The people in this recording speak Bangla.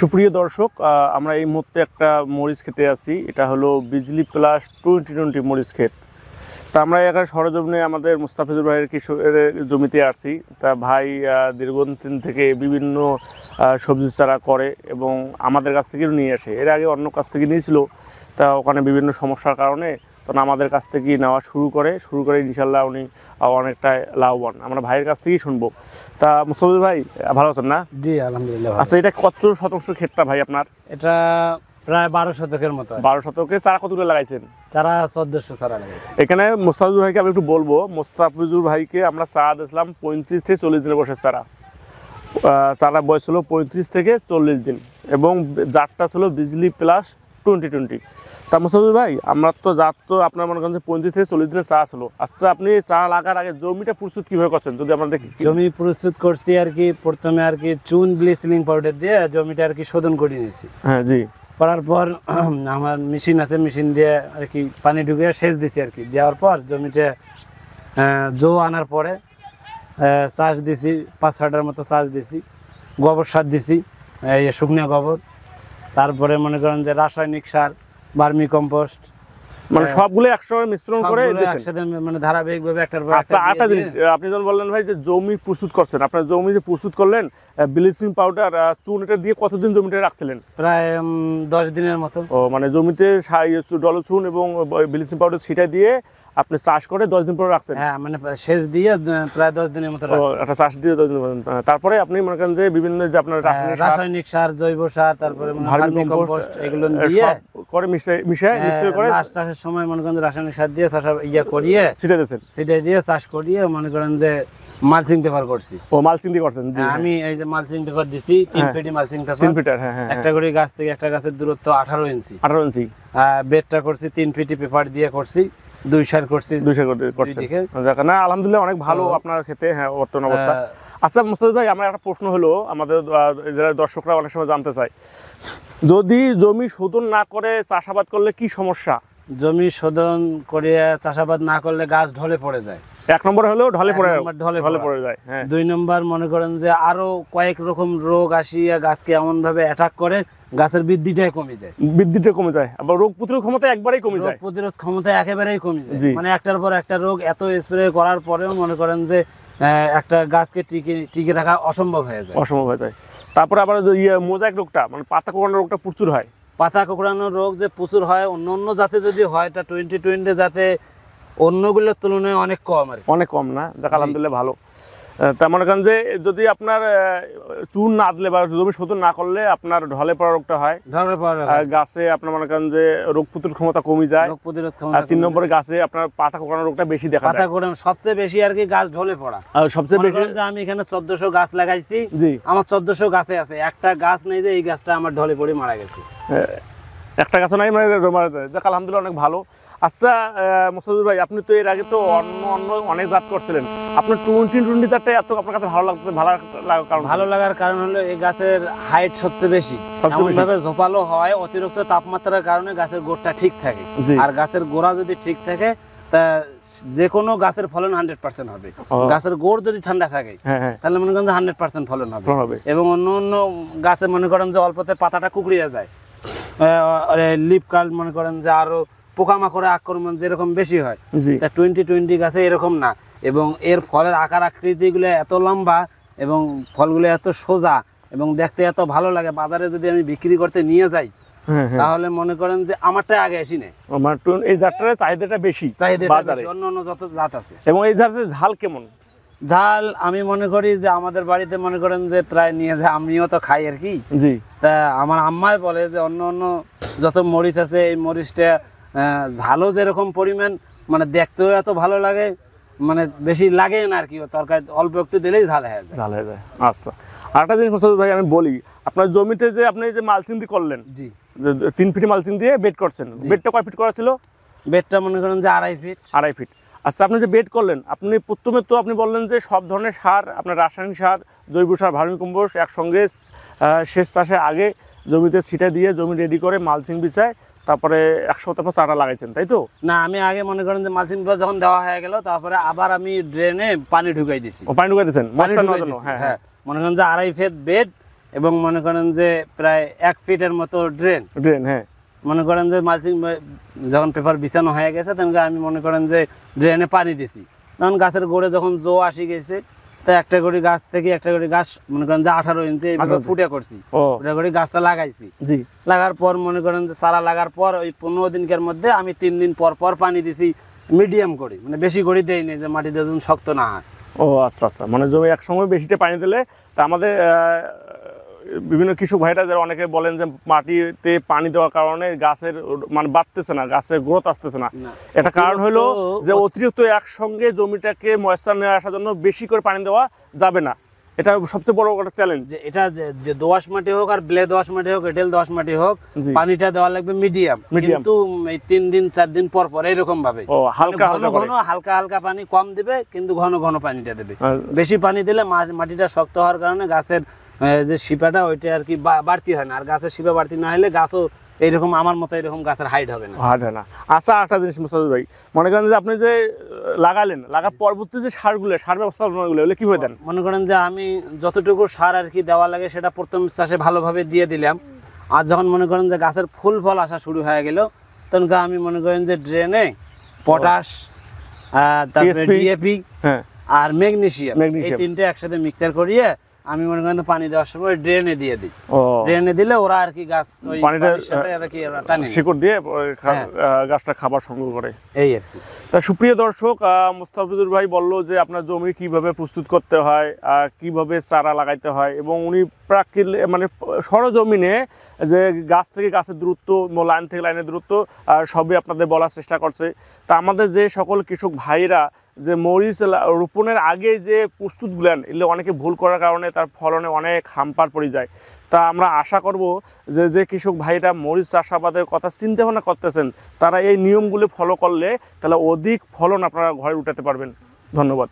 সুপ্রিয় দর্শক, আমরা এই মুহূর্তে একটা মরিচ খেতে আছি। এটা হলো বিজলি প্লাস 2020 মরিচ ক্ষেত। তা আমরা এখানে সরজমিনে আমাদের মুস্তাফিজুর ভাইয়ের কৃষকের জমিতে আসছি। তা ভাই দীর্ঘদিন থেকে বিভিন্ন সবজি চারা করে এবং আমাদের কাছ থেকেও নিয়ে আসে। এর আগে অন্য কাছ থেকে নিয়েছিল, তা ওখানে বিভিন্ন সমস্যার কারণে তখন আমাদের কাছ থেকে নেওয়া শুরু করে ইনশাল্লাহ উনি অনেকটা লাভবান। আমরা ভাইয়ের কাছ থেকেই শুনবো। তা মুস্তাফিজুর ভাই ভালো আছেন না? জি আলহামদুলিল্লাহ। আচ্ছা, এটা কত শতাংশ ক্ষেতটা ভাই আপনার? এটা প্রায় 12 শতকের মতো। 12 শতকে চারা কতগুলো লাগাইছেন? চারা 1400 চারা লাগাইছি। এখানে মুস্তাফিজুর ভাইকে আমি একটু বলবো, মুস্তাফিজুর ভাইকে আমরা চারা দিয়েছিলাম 35 থেকে 40 দিনের বয়সের চারা। চারা বয়স ছিল 35 থেকে 40 দিন এবং জাতটা ছিল বিজলি প্লাস 2020। তা মুস্তাফিজুর ভাই, আমরা তো জাত তো আপনার মনে করেন যে 35 থেকে 40 দিনের চারা ছিল। আচ্ছা, আপনি চারা লাগার আগে জমিটা প্রস্তুত কিভাবে করছেন যদি আমরা দেখি? জমি প্রস্তুত করছি আর কি, প্রথমে আর কি চুন ব্লিচিং পাউডার দিয়ে জমিটা আর কি শোধন করে নিয়েছি। হ্যাঁ জি। করার পর আমার মেশিন আছে, মেশিন দিয়ে আর কি পানি ঢুকিয়ে সেচ দিছি আর কি। দেওয়ার পর জমিতে জো আনার পরে চাষ দিছি, 5-6টার মতো চাষ দিছি, গোবর সার দিছি, এই শুকনো গোবর। তারপরে মনে করেন যে রাসায়নিক সার, ভার্মি কম্পোস্ট, মানে সবগুলো একসঙ্গে মিশ্রণ করে দিয়েছেন একসাথে, মানে ধারাবাহিকভাবে একটার পর আচ্ছা, একটা জিনিস আপনি যখন বললেন ভাই যে জমি প্রস্তুত করছেন, আপনার জমি যে প্রস্তুত করলেন ব্লিচিং পাউডার চুন এটা দিয়ে কতদিন জমিটা রাখছিলেন? প্রায় 10 দিনের মতো। ও মানে জমিতে ডলচুন এবং ব্লিচিং পাউডার ছিটাই দিয়ে আপনি চাষ করে 10 দিন পরে রাখছেন? হ্যাঁ, মানে সেচ দিয়ে প্রায় 10 দিনের মতো রাখছি। একটা চাষ দিয়ে 10 দিন পর্যন্ত। তারপরে আপনি মনে করেন যে বিভিন্ন যে আপনার রাসায়নিক সার, জৈব সার, তারপরে ভার্মি কম্পোস্ট এগুলো দিয়ে করে মিশিয়ে করে মাছ চাষের সময় মনে করেন রাসায়নিক সার দিয়ে চাষ করিয়ে ছিটাই দিয়ে চাষ করিয়ে মনে করেন যে মালচিং পেপার করছি। ও মালচিং দিয়ে করছেন? জি, আমি এই যে মালচিং পেপার দিছি 3 ফিট মালচিং পেপার। 3 ফিটার, হ্যাঁ হ্যাঁ। একটা করে গাছ থেকে একটা গাছের দূরত্ব 18 ইঞ্চি। 18 ইঞ্চি বেডটা করছি 3 ফিট পেপার দিয়ে করছি, 2 সার করছি, 2 সার করছেন। যাক না, আলহামদুলিল্লাহ অনেক ভালো আপনার ক্ষেতে। হ্যাঁ, বর্তমান অবস্থা। আচ্ছা মুস্তাফিজ ভাই, আমার একটা প্রশ্ন হলো, আমাদের যারা দর্শকরা অনেক সময় জানতে চায়, যদি জমি শোধন না করে চাষাবাদ করলে কি সমস্যা? জমি শোধন করে চাষাবাদ না করলে গাছ ঢলে পড়ে যায়। 1 নম্বর হলো ঢলে পড়ে যায়। হ্যাঁ। 2 নম্বর মনে করেন যে আরো কয়েক রকম রোগ আসিয়া গাছকে এমন ভাবে অ্যাটাক করে গাছের বৃদ্ধিটাই কমে যায়। আবার রোগ প্রতিরোধ ক্ষমতা একবারেই কমে যায়। প্রতিরোধ ক্ষমতা একেবারেই কমে যায়। মানে একটার পর একটা রোগ এত স্প্রে করার পরেও মনে করেন যে একটা গাছকে টিকে রাখা অসম্ভব হয়ে যায়। তারপরে আবার মোজাইক রোগটা, মানে পাতা কোঁকড়ানো রোগটা প্রচুর হয়। পাতা কোঁকড়ানোর রোগ যে প্রচুর হয়, অন্য জাতে যদি হয় এটা 2020 জাতে অন্যগুলোর তুলনায় অনেক কম আর অনেক কম না? যাক আলহামদুলিল্লাহ ভালো। তার মনে করেন যে যদি আপনার চুন না দিলে বা জমি শোধন না করলে আপনার ঢলে পড়া রোগটা হয়। গাছে আপনার মনে করেন যে রোগ প্রতিরোধ ক্ষমতা কমে যায়। আর 3 নম্বরে গাছে আপনার পাতা কোঁকড়ানো রোগটা বেশি দেখা যায়। পাতা কোঁকড়ানো সবচেয়ে বেশি আর কি, গাছ ঢলে পড়া সবচেয়ে বেশি। আমি এখানে 1400 গাছ লাগাইছি। জি, আমার 1400 গাছে আছে একটা গাছ নেই যে এই গাছটা আমার ঢলে পড়ে মারা গেছে। একটা গাছ নাই মানে মারা যায়। যাক আলহামদুলিল্লাহ অনেক ভালো। আচ্ছা মুস্তাফিজুর ভাই, আপনি তো এর আগে তো অন্য অনেক জাত করছিলেন, আপনার 2020 জাতটা এত আপনার কাছে ভালো লাগছে? ভালো লাগার কারণ হলো এই গাছের হাইট সবচেয়ে বেশি, ভাবে ঝোপালো হয়। অতিরিক্ত তাপমাত্রার কারণে গাছের গোড়টা ঠিক থাকে, আর গাছের গোড়া যদি ঠিক থাকে তা যে কোনো গাছের ফলন 100% হবে। গাছের গোড় যদি ঠান্ডা থাকে তাহলে মনে করেন যে 100% ফলন হবে। এবং অন্য গাছে মনে করেন যে অল্পতে পাতাটা কুকড়িয়ে যায়, লিপ কার্ল মনে করেন যে আরো পোকামাকড়ের আক্রমণ যেরকম বেশি হয়, তা 2020 গাছে এরকম না। এবং এর ফলের আকার আকৃতি গুলো এত লম্বা এবং ফলগুলো এত সোজা এবং দেখতে এত ভালো লাগে। বাজারে যদি আমি বিক্রি করতে নিয়ে যাই তাহলে মনে করেন যে আমারটাই আগে আসি না। এই জাতটার চাহিদাটা বেশি বাজারে, অন্য যত জাত আছে। এবং এই জাতের ঝাল কেমন? ঝাল আমি মনে করি যে আমাদের বাড়িতে মনে করেন যে প্রায় নিয়ে যায়, আমিও তো খাই আর কি। জি, তা আমার আম্মাই বলে যে অন্য যত মরিচ আছে এই মরিচটা ঝালও যেরকম পরিমাণ, মানে দেখতেও এত ভালো লাগে, মানে বেশি লাগে না আর কি, তরকারি অল্প একটু দিলেই ঝাল হয়ে যায়। আচ্ছা, আরেকটা জিনিস ভাই আমি বলি, আপনার জমিতে যে আপনি যে মালচিং দিয়ে করলেন, জি 3 ফিট মালচিং দিয়ে বেড করছেন, বেডটা কয় ফিট করা ছিল? বেডটা মনে করেন যে 2.5 ফিট। আচ্ছা, আপনি যে বেড করলেন, আপনি প্রথমে তো আপনি বললেন যে সব ধরনের সার, আপনার রাসায়নিক সার, জৈব সার, ভার্মি কম্পোস্ট একসঙ্গে শেষ চাষের আগে জমিতে ছিটা দিয়ে জমি রেডি করে মালচিং বিছায় তারপরে 1 সপ্তাহ পর চারা লাগাইছেন, তাই তো? না, আমি আগে মনে করেন যে মালচিং পেপার যখন দেওয়া হয়ে গেল তারপরে আবার আমি ড্রেনে পানি ঢুকাই দিছি। পানি ঢুকাই দিয়েছেন? হ্যাঁ, মনে করেন যে 2.5 ফিট বেড এবং মনে করেন যে প্রায় 1 ফিটের মতো ড্রেন। হ্যাঁ, মনে করেন যে মালচিং যখন পেপার বিছানো হয়ে গেছে তখন আমি মনে করেন যে ড্রেনে পানি দিছি, তখন গাছের গোড়ে যখন জো আসি গেছে, তা একটা করে গাছ থেকে একটা করে গাছ মনে করেন যে 18 ইঞ্চি এইভাবে ফুটে করছি, ফুটে করে গাছটা লাগাইছি। জি, লাগার পর মনে করেন যে চারা লাগার পর ওই 15 দিনকার মধ্যে আমি 3 দিন পর পর পানি দিছি, মিডিয়াম করি, মানে বেশি করে দেইনি যে মাটিতে যখন শক্ত না হয়। ও আচ্ছা আচ্ছা, মানে জমি একসঙ্গে বেশিটা পানি দিলে, তা আমাদের বিভিন্ন কৃষক ভাইরা যারা অনেকে বলেন যে মাটিতে পানি দেওয়ার কারণে গাছের মানে বাড়তেছে না, গাছের গ্রোথ আসতেছে না। এটা কারণ হলো যে অতিরিক্ত একসঙ্গে জমিটাকে ময়েশ্চার নিয়ে আসার জন্য বেশি করে পানি দেওয়া যাবে না। এটা সবচেয়ে বড় একটা চ্যালেঞ্জ। যে এটা যে দোআঁশ মাটি হোক আর ব্লে দোআঁশ মাটি হোক, এঁটেল দোআঁশ মাটি হোক, পানিটা দেওয়া লাগবে মিডিয়াম, কিন্তু এই 3 দিন 4 দিন পর পর এরকম ভাবে হালকা হালকা পানি কম দিবে, কিন্তু ঘন ঘন পানিটা দেবে। বেশি পানি দিলে মাটিটা শক্ত হওয়ার কারণে গাছের যে শিপাটা ওইটা আর কি বাড়তি হয় না, আর গাছের শিপা বাড়তি না হলে গাছও এইরকম আমার মতো এরকম গাছের হাইট হবে না। আচ্ছা, একটা জিনিস মুস্তাফিজ ভাই, মনে করেন যে আপনি যে লাগার পরবর্তী যে সার ব্যবস্থাপনাগুলো কি হয়ে দেন? মনে করেন যে আমি যতটুকু সার আর কি দেওয়া লাগে সেটা প্রথম চাষে ভালোভাবে দিয়ে দিলাম, আর যখন মনে করেন যে গাছের ফুল ফল আসা শুরু হয়ে গেল, তখন আমি মনে করেন যে ড্রেনে পটাশ, তারপরে ডিএপি আর ম্যাগনেসিয়াম, এই তিনটে একসাথে মিক্সার করিয়ে আমি মনে করেন পানি দেওয়ার সময় ড্রেনে দিয়ে দিই। ড্রেনে দিলে ওরা আর কি গাছ ওই পানির সাথে আর কি টানে, শিকড় দিয়ে গাছটা খাবার সংগ্রহ করে, এই আর কি। তা সুপ্রিয় দর্শক, মুস্তাফিজুর ভাই বলল যে আপনার জমি কিভাবে প্রস্তুত করতে হয়, কিভাবে চারা লাগাইতে হয়, এবং উনি মানে সরজমিনে যে গাছ থেকে গাছের দূরত্ব, লাইন থেকে লাইনের দূরত্ব সবই আপনাদের বলার চেষ্টা করছে। তা আমাদের যে সকল কৃষক ভাইরা যে মরিচ রোপণের আগে যে প্রস্তুতগুলেন, এগুলো অনেকে ভুল করার কারণে তার ফলনে অনেক হাম্পার পড়ে যায়। তা আমরা আশা করব যে কৃষক ভাইরা মরিচ চাষাবাদের কথা চিন্তা ভাবনা করতেছেন, তারা এই নিয়মগুলো ফলো করলে তাহলে অধিক ফলন আপনারা ঘরে উঠাতে পারবেন। ধন্যবাদ।